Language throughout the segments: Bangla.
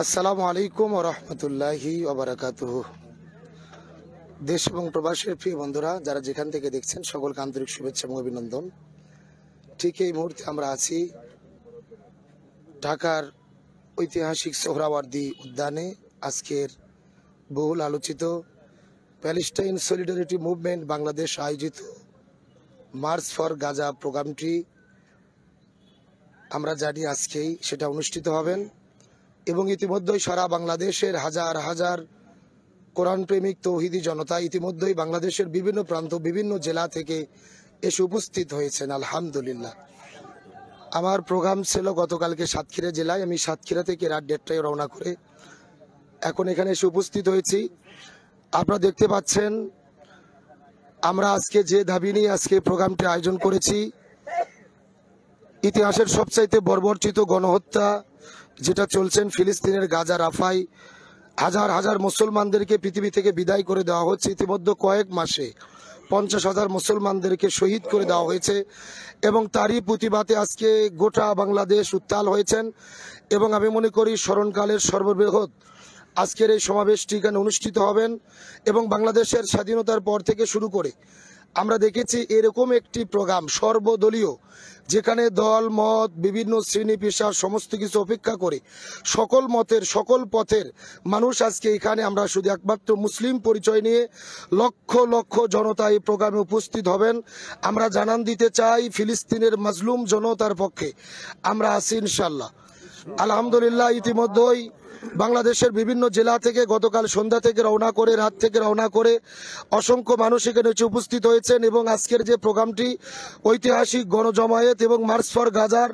আসসালামু আলাইকুম ওয়া রাহমাতুল্লাহি ওয়া বারাকাতুহু। দেশ এবং প্রবাসের প্রিয় বন্ধুরা, যারা যেখান থেকে দেখছেন, সকলকে আন্তরিক শুভেচ্ছা এবং অভিনন্দন। ঠিক এই মুহূর্তে আমরা আছি ঢাকার ঐতিহাসিক সোহরাওয়ার্দী উদ্যানে। আজকের বহুল আলোচিত প্যালেস্টাইন সলিডারিটি মুভমেন্ট বাংলাদেশ আয়োজিত মার্চ ফর গাজা প্রোগ্রামটি আমরা জানি আজকেই সেটা অনুষ্ঠিত হবেন এবং ইতিমধ্যেই সারা বাংলাদেশের হাজার হাজার কোরআন প্রেমিক তৌহিদি জনতা ইতিমধ্যেই বাংলাদেশের বিভিন্ন প্রান্ত বিভিন্ন জেলা থেকে এসে উপস্থিত হয়েছেন। আলহামদুলিল্লাহ। আমার প্রোগ্রাম ছিল গতকালকে সাতক্ষীরা জেলায়। আমি সাতক্ষীরা থেকে রাত 1:30টায় রওনা করে এখন এখানে এসে উপস্থিত হয়েছি। আপনারা দেখতে পাচ্ছেন আমরা আজকে যে দাবি নিয়ে আজকে প্রোগ্রামটি আয়োজন করেছি, ইতিহাসের সবচাইতে বর্বরচিত গণহত্যা যেটা চলছেন ফিলিস্তিনের গাজা রাফায়, হাজার হাজার মুসলমানদেরকে পৃথিবী থেকে বিদায় করে দেওয়া হচ্ছে। ইতিমধ্যে কয়েক মাসে 50,000 মুসলমানদেরকে শহীদ করে দেওয়া হয়েছে এবং তারই প্রতিবাদে আজকে গোটা বাংলাদেশ উত্তাল হয়েছেন এবং আমি মনে করি স্মরণকালের সর্ববৃহৎ আজকের এই সমাবেশটি এখানে অনুষ্ঠিত হবেন এবং বাংলাদেশের স্বাধীনতার পর থেকে শুরু করে আমরা দেখেছি এরকম একটি প্রোগ্রাম সর্বদলীয়, যেখানে দল মত বিভিন্ন শ্রেণী পেশা সমস্ত কিছু উপেক্ষা করে সকল মতের সকল পথের মানুষ আজকে এখানে আমরা শুধু একমাত্র মুসলিম পরিচয় নিয়ে লক্ষ লক্ষ জনতা এই প্রোগ্রামে উপস্থিত হবেন। আমরা জানান দিতে চাই ফিলিস্তিনের মাজলুম জনতার পক্ষে আমরা আছি ইনশাল্লাহ। আলহামদুলিল্লাহ। ইতিমধ্যেই বাংলাদেশের বিভিন্ন জেলা থেকে গতকাল সন্ধ্যা থেকে রওনা করে রাত থেকে রওনা করে অসংখ্য মানুষ এখানে উপস্থিত হয়েছেন এবং আজকের যে প্রোগ্রামটি ঐতিহাসিক গণজমায়েত এবং মার্চ ফর গাজার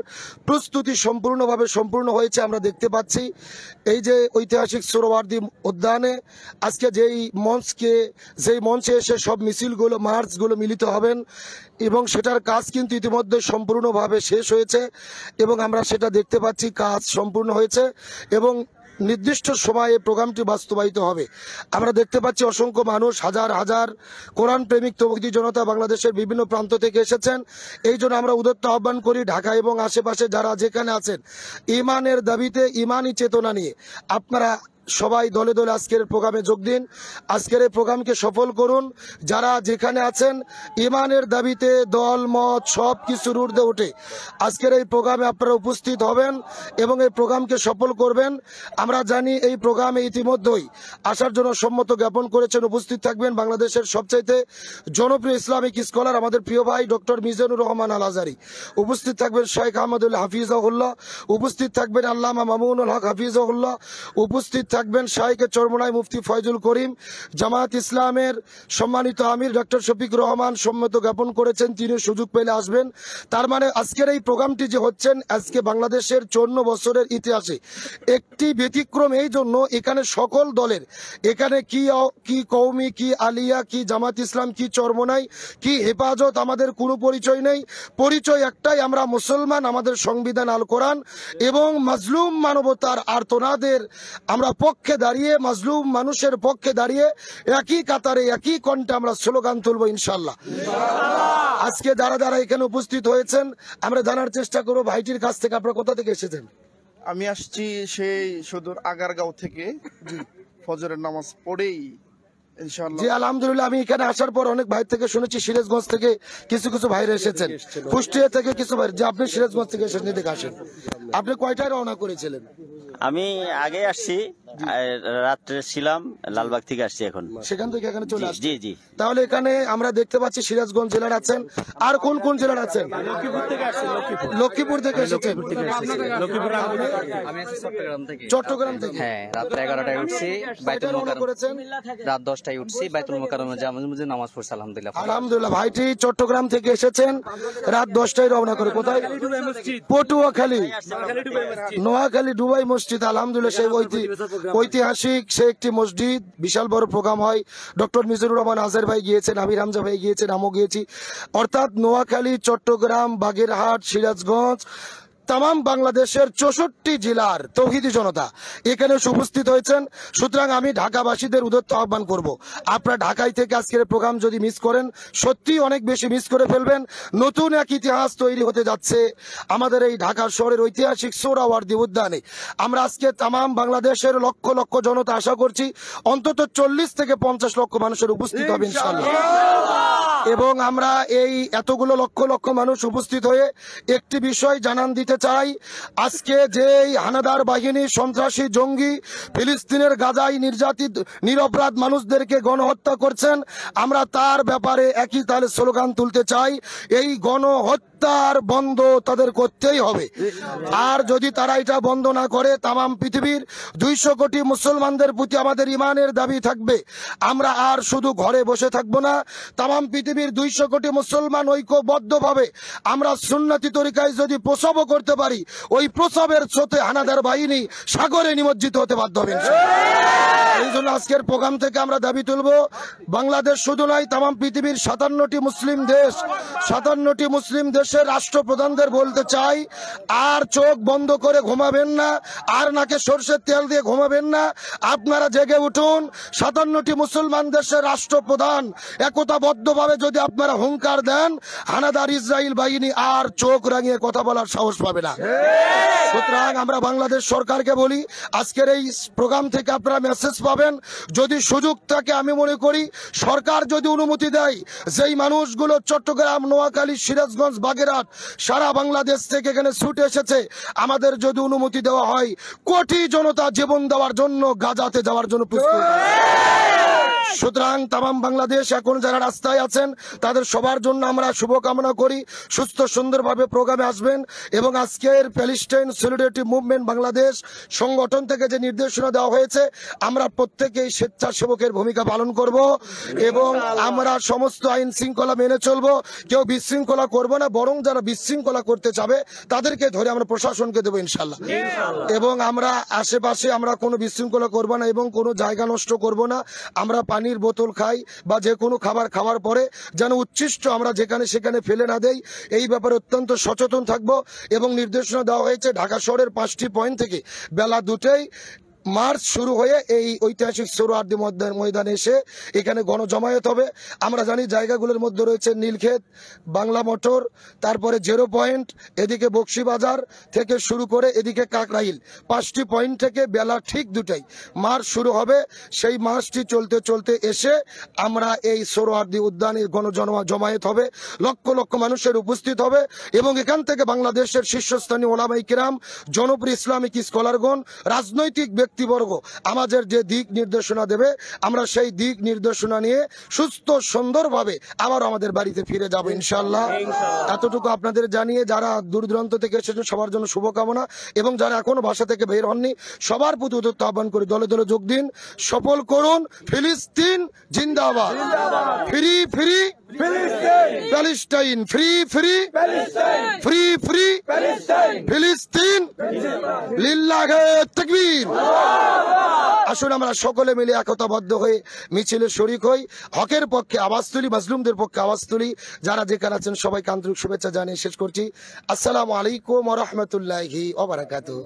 প্রস্তুতি সম্পূর্ণভাবে সম্পূর্ণ হয়েছে। আমরা দেখতে পাচ্ছি এই যে ঐতিহাসিক সোহরাওয়ার্দী উদ্যানে আজকে যেই মঞ্চে এসে সব মিছিলগুলো মার্চগুলো মিলিত হবেন এবং সেটার কাজ কিন্তু ইতিমধ্যে সম্পূর্ণভাবে শেষ হয়েছে এবং আমরা সেটা দেখতে পাচ্ছি কাজ সম্পূর্ণ হয়েছে এবং নির্দিষ্ট সময়ে প্রোগ্রামটি বাস্তবায়িত হবে। আমরা দেখতে পাচ্ছি অসংখ্য মানুষ, হাজার হাজার কোরআন প্রেমিক তৌহিদি জনতা বাংলাদেশের বিভিন্ন প্রান্ত থেকে এসেছেন। এই জন্য আমরা উদ্যত আহ্বান করি ঢাকা এবং আশেপাশে যারা যেখানে আছেন, ইমানের দাবিতে ইমানি চেতনা নিয়ে আপনারা সবাই দলে দলে আজকের প্রোগ্রামে যোগ দিন। আজকের এই প্রোগ্রামকে সফল করুন। যারা যেখানে আছেন ইমানের দাবিতে দল মত সব কিছুর ঊর্ধ্বে উঠে আজকের এই প্রোগ্রামে আপনারা উপস্থিত হবেন এবং এই প্রোগ্রামকে সফল করবেন। আমরা জানি এই প্রোগ্রামে ইতিমধ্যেই আসার জন্য সম্মত জ্ঞাপন করেছেন। উপস্থিত থাকবেন বাংলাদেশের সবচাইতে জনপ্রিয় ইসলামিক স্কলার আমাদের প্রিয় ভাই ডক্টর মিজানুর রহমান আল আজারি, উপস্থিত থাকবেন শেখ আহমদুল্লাহ হাফিজাহুল্লাহ, উপস্থিত থাকবেন আল্লামা মামুনুল হক হাফিজাহুল্লাহ, উপস্থিত থাকবেন শাইখে চরমোনাই মুফতি ফয়জুল করিম, জামায়াত ইসলামের সম্মানিত আমির ডক্টর শফিক রহমান সম্মত জ্ঞাপন করেছেন, তিনি সুযোগ পেলে আসবেন। তার মানে আজকের এই প্রোগ্রামটি যে হচ্ছেন আজকে বাংলাদেশের 54 বছরের ইতিহাসে একটি ব্যতিক্রম। এই জন্য এখানে সকল দলের, এখানে কি কওমি, কি আলিয়া, কি জামাত ইসলাম, কি চরমোনাই, কি হেফাজত, আমাদের কোনো পরিচয় নেই। পরিচয় একটাই, আমরা মুসলমান। আমাদের সংবিধান আল কোরআন এবং মাজলুম মানবতার আর্তনাদের আমরা পক্ষে দাঁড়িয়ে, মাজলুম মানুষের পক্ষে দাঁড়িয়ে একই কাতারে একই কণ্ঠে আমরা স্লোগান তুলবো ইনশাল্লাহ। আজকে যারা যারা এখানে উপস্থিত হয়েছেন আমরা জানার চেষ্টা করবো ভাইটির কাছ থেকে আপনারা কোথা থেকে এসেছেন। আমি আসছি সেই সুদূর আগারগাঁও থেকে, ফজরের নামাজ পড়েই ইনশাআল্লাহ। জি আলহামদুলিল্লাহ। আমি এখানে আসার পর অনেক ভাই থেকে শুনেছি সিরাজগঞ্জ থেকে কিছু কিছু ভাইরা এসেছেন, কুষ্টিয়া থেকে কিছু ভাই। যে আপনি সিরাজগঞ্জ থেকে এসেছেন, এদিকে আসেন। আপনি কয়টায় রওনা করেছিলেন? আমি আগে আসছি, রাত্রে ছিলাম, লালবাগ থেকে আসছি এখন। সেখান থেকে এখানে চলে আসছি। জি জি। তাহলে এখানে আমরা দেখতে পাচ্ছি সিরাজগঞ্জ জেলার আছেন, আর কোন কোন জেলার আছেন? লক্ষ্মীপুর থেকে এসেছেন। চট্টগ্রাম থেকে। হ্যাঁ, রাত্রে 11টায় উঠছি, বাইতুল মোকাররম করেছেন। রাত 10টায় উঠছি, বাইতুল মোকাররমে জামাতে মসজিদে নামাজ পড়ছি আলহামদুলিল্লাহ। আলহামদুলিল্লাহ। ভাইটি চট্টগ্রাম থেকে এসেছেন, রাত 10টায় রওনা করে কোথায়? পটুয়াখালী, নোয়াখালী ডুবাই মসজিদ। আলহামদুলিল্লাহ। সেই ঐতিহাসিক সে একটি মসজিদ, বিশাল বড় প্রোগ্রাম হয়। ডক্টর মিজানুর রহমান আজহার ভাই গিয়েছেন, আমির হামজা ভাই গিয়েছেন, আমিও গিয়েছি। অর্থাৎ নোয়াখালী, চট্টগ্রাম, বাগেরহাট, সিরাজগঞ্জ, তামাম বাংলাদেশের 64 জেলার তৌহিদি জনতা এখানে উপস্থিত হয়েছেন। সুতরাং আমি ঢাকাবাসীদের উদ্যত আহ্বান করব, আপনারা ঢাকায় থেকে আজকের প্রোগ্রাম যদি মিস করেন সত্যি অনেক বেশি মিস করে ফেলবেন। নতুন এক ইতিহাস তৈরি হতে যাচ্ছে আমাদের এই ঢাকা শহরের ঐতিহাসিক সোহরাওয়ার্দী উদ্যানে। আমরা আজকে তামাম বাংলাদেশের লক্ষ লক্ষ জনতা আশা করছি অন্তত 40 থেকে 50 লক্ষ মানুষের উপস্থিত হবে ইনশাআল্লাহ। এবং আমরা এই এতগুলো লক্ষ লক্ষ মানুষ উপস্থিত হয়ে একটি বিষয় জানান দিতে চাই, আজকে যে হানাদার বাহিনী সন্ত্রাসী জঙ্গি ফিলিস্তিনের গাজায় নির্যাতিত নিরপরাধ মানুষদেরকে গণহত্যা করছেন, আমরা তার ব্যাপারে একই তালে স্লোগান তুলতে চাই, এই গণহত্যার বন্ধ তাদের করতেই হবে। আর যদি তারা এটা বন্ধ না করে তামাম পৃথিবীর 200 কোটি মুসলমানদের প্রতি আমাদের ইমানের দাবি থাকবে, আমরা আর শুধু ঘরে বসে থাকবো না। তামাম পৃথিবীর 200 কোটি মুসলমান ঐক্যবদ্ধভাবে আমরা সুন্নতি তরিকায় যদি প্রসবও করতে পারি, ওই প্রসবের স্রোতে হানাদার বাহিনী সাগরে নিমজ্জিত হতে বাধ্য হবে। এই জন্য আজকের প্রোগ্রাম থেকে আমরা দাবি তুলব, বাংলাদেশ শুধু নয় তামাম পৃথিবীর 57টি মুসলিম দেশ, 57টি মুসলিম দেশের রাষ্ট্রপ্রধানদের বলতে চাই, আর চোখ বন্ধ করে ঘুমাবেন না, আর নাকে সরষের তেল দিয়ে ঘুমাবেন না, আপনারা জেগে উঠুন। 57টি মুসলমান দেশের রাষ্ট্রপ্রধান একতাবদ্ধভাবে যদি আপনারা হুঙ্কার দেন, হানাদার ইসরায়েল বাহিনী আর চোখ রাঙিয়ে কথা বলার সাহস পাবে না। সুতরাং আমরা বাংলাদেশ সরকারকে বলি, আজকের এই প্রোগ্রাম থেকে আপনারা মেসেজ পাবেন, যদি সুযোগ থাকে আমি মনে করি সরকার যদি অনুমতি দেয়, যেই মানুষগুলো চট্টগ্রাম, নোয়াখালী, সিরাজগঞ্জ, বাগেরহাট সারা বাংলাদেশ থেকে এখানে ছুটে এসেছে, আমাদের যদি অনুমতি দেওয়া হয়, কোটি জনতা জীবন দেওয়ার জন্য গাজাতে যাওয়ার জন্য প্রস্তুত। সুতরাং তামাম বাংলাদেশ এখন যারা রাস্তায় আছেন তাদের সবার জন্য আমরা শুভকামনা করি, সুস্থ সুন্দরভাবে প্রোগ্রামে আসবেন। এবং আজকের প্যালেস্টাইন সলিডারিটি মুভমেন্ট বাংলাদেশ সংগঠন থেকে যে নির্দেশনা দেওয়া হয়েছে, আমরা প্রত্যেকেই স্বেচ্ছাসেবকের ভূমিকা পালন করব এবং আমরা সমস্ত আইন শৃঙ্খলা মেনে চলব, কেউ বিশৃঙ্খলা করব না, বরং যারা বিশৃঙ্খলা করতে চাবে তাদেরকে ধরে আমরা প্রশাসনকে দেবো ইনশাল্লাহ। এবং আমরা আশেপাশে আমরা কোনো বিশৃঙ্খলা করব না এবং কোনো জায়গা নষ্ট করব না। আমরা পানির বোতল খাই বা যে কোনো খাবার খাওয়ার পরে যেন উচ্ছিষ্ট আমরা যেখানে সেখানে ফেলে না দেই, এই ব্যাপারে অত্যন্ত সচেতন থাকব। এবং নির্দেশনা দেওয়া হয়েছে ঢাকা শহরের 5টি পয়েন্ট থেকে বেলা 2টায় মার্চ শুরু হয়ে এই ঐতিহাসিক সোহরাওয়ার্দী ময়দানে এসে এখানে গণজমায়েত হবে। আমরা জানি জায়গাগুলোর মধ্যে রয়েছে নীলক্ষেত, বাংলা মোটর, তারপরে 0 পয়েন্ট, এদিকে বক্সিবাজার থেকে শুরু করে এদিকে কাকরাইল, 5টি পয়েন্ট থেকে বেলা ঠিক 2টায় মার্চ শুরু হবে। সেই মার্চটি চলতে চলতে এসে আমরা এই সোহরাওয়ার্দী উদ্যানে গণজমায়েত হবে, লক্ষ লক্ষ মানুষের উপস্থিত হবে এবং এখান থেকে বাংলাদেশের শীর্ষস্থানীয় ওলামায়ে কিরাম, জনপ্রিয় ইসলামিক স্কলারগণ, রাজনৈতিক ব্যক্তিবর্গ আমাদের যে দিক নির্দেশনা দেবে, আমরা সেই দিক নির্দেশনা নিয়ে সুস্থ সুন্দরভাবে আবার আমাদের বাড়িতে ফিরে যাব ইনশাআল্লাহ। এতটুকু আপনাদের জানিয়ে যারা দূর দূরান্ত থেকে এসেছেন সবার জন্য শুভকামনা এবং যারা এখনো বাসা থেকে বের হননি সবার প্রতি উদ্যত আহ্বান করি, দলে দলে যোগ দিন, সফল করুন ফিলিস্তিন জিন্দাবাদ, free free Palestine, free free free free ফিলিস্তিন, লিল্লাহে তাকবীর। আসুন আমরা সকলে মিলে একতাবদ্ধ হয়ে মিছিলে শরীক হই, হকের পক্ষে আওয়াজ তুলি, মাজলুমদের পক্ষে আওয়াজ তুলি। যারা যেখানে আছেন সবাইকে আন্তরিক শুভেচ্ছা জানিয়ে শেষ করছি। আসসালামু আলাইকুম ওয়া রাহমাতুল্লাহি ওয়া বারাকাতুহু।